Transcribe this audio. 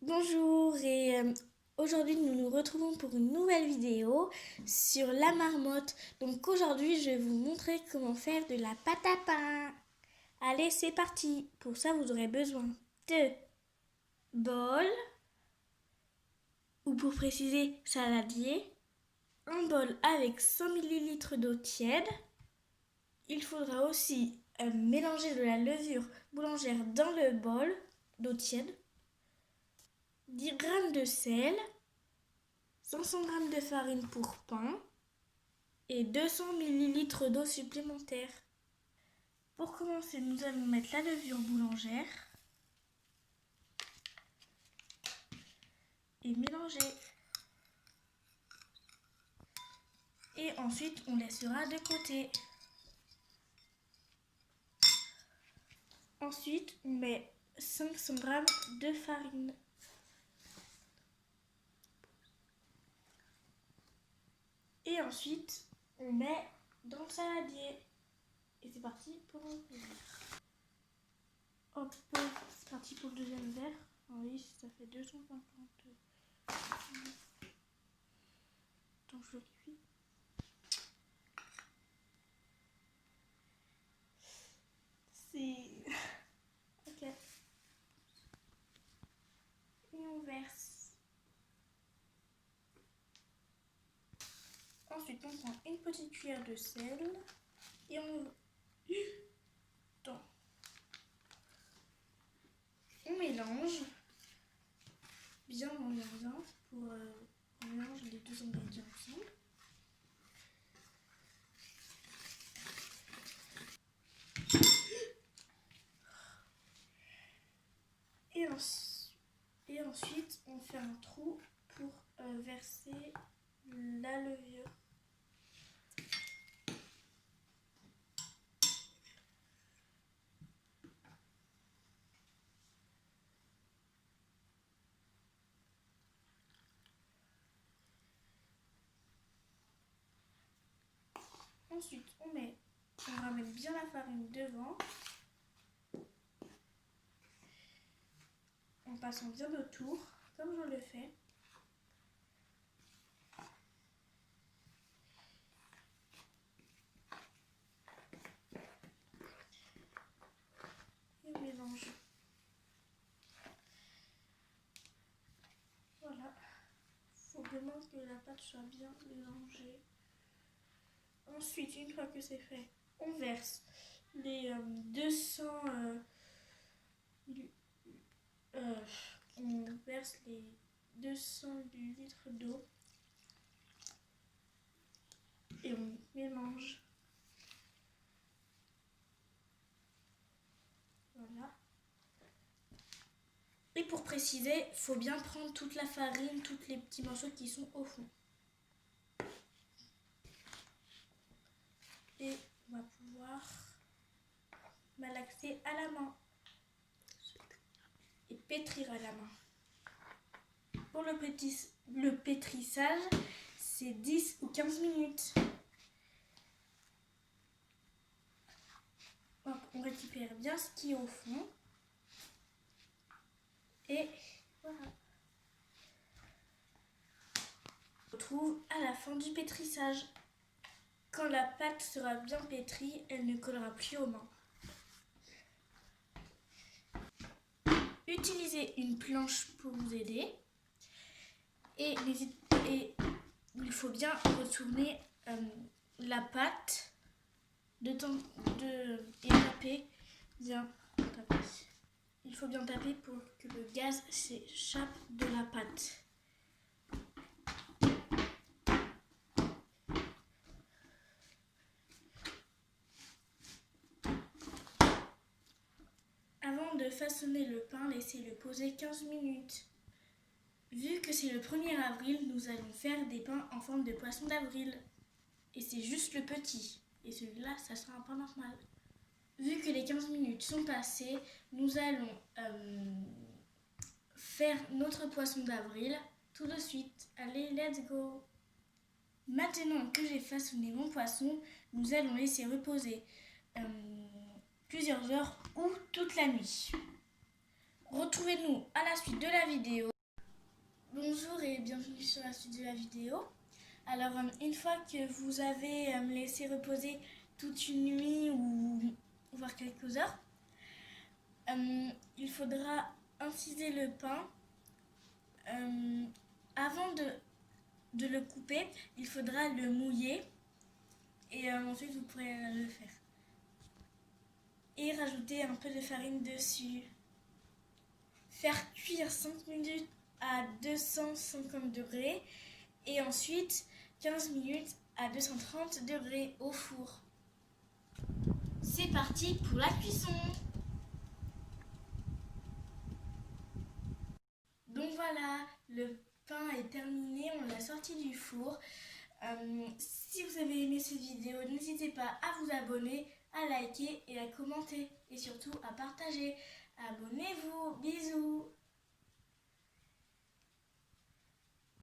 Bonjour et aujourd'hui nous nous retrouvons pour une nouvelle vidéo sur la marmotte. Donc aujourd'hui je vais vous montrer comment faire de la pâte à pain. Allez, c'est parti. Pour ça vous aurez besoin de bol, ou pour préciser saladier, un bol avec 100 ml d'eau tiède. Il faudra aussi mélanger de la levure boulangère dans le bol d'eau tiède, 10 g de sel, 500 g de farine pour pain et 200 ml d'eau supplémentaire. Pour commencer, nous allons mettre la levure boulangère et mélanger. Et ensuite, on laissera de côté. Ensuite, on met 500 g de farine. Et ensuite, on met dans le saladier. Et c'est parti pour un verre. Hop, c'est parti pour le deuxième verre. Oui, ça fait 250. Donc je cuis. C'est... Ok. Et on verse. Ensuite, on prend une petite cuillère de sel et on mélange bien pour on mélange les deux ingrédients ensemble. Et ensuite, on fait un trou pour verser la levure. Ensuite, on ramène bien la farine devant, en passant bien autour, comme je le fais. Et on mélange. Voilà. Il faut vraiment que la pâte soit bien mélangée. Ensuite, une fois que c'est fait, on verse les 200 litres d'eau et on mélange. Voilà. Et pour préciser, il faut bien prendre toute la farine, tous les petits morceaux qui sont au fond. Et on va pouvoir malaxer à la main et pétrir à la main. Pour le pétrissage, c'est 10 ou 15 minutes. Hop, on récupère bien ce qui est au fond. Et voilà. On se retrouve à la fin du pétrissage. Quand la pâte sera bien pétrie, elle ne collera plus aux mains. Utilisez une planche pour vous aider. Et il faut bien retourner la pâte et taper bien. Il faut bien taper pour que le gaz s'échappe de la pâte. Avant de façonner le pain, laissez-le poser 15 minutes. Vu que c'est le 1er avril, nous allons faire des pains en forme de poisson d'avril. Et c'est juste le petit. Et celui-là, ça sera un pain normal. Vu que les 15 minutes sont passées, nous allons faire notre poisson d'avril tout de suite. Allez, let's go! Maintenant que j'ai façonné mon poisson, nous allons laisser reposer plusieurs heures ou toute la nuit. Retrouvez-nous à la suite de la vidéo. et bienvenue sur la suite de la vidéo. Alors une fois que vous avez laissé reposer toute une nuit ou voire quelques heures, il faudra inciser le pain. Avant de le couper, il faudra le mouiller et ensuite vous pourrez le faire. Et rajouter un peu de farine dessus. Faire cuire 5 minutes à 250 degrés et ensuite 15 minutes à 230 degrés au four. C'est parti pour la cuisson. Donc voilà, le pain est terminé, on l'a sorti du four. Si vous avez aimé cette vidéo, n'hésitez pas à vous abonner, à liker et à commenter et surtout à partager. Abonnez-vous, bisous.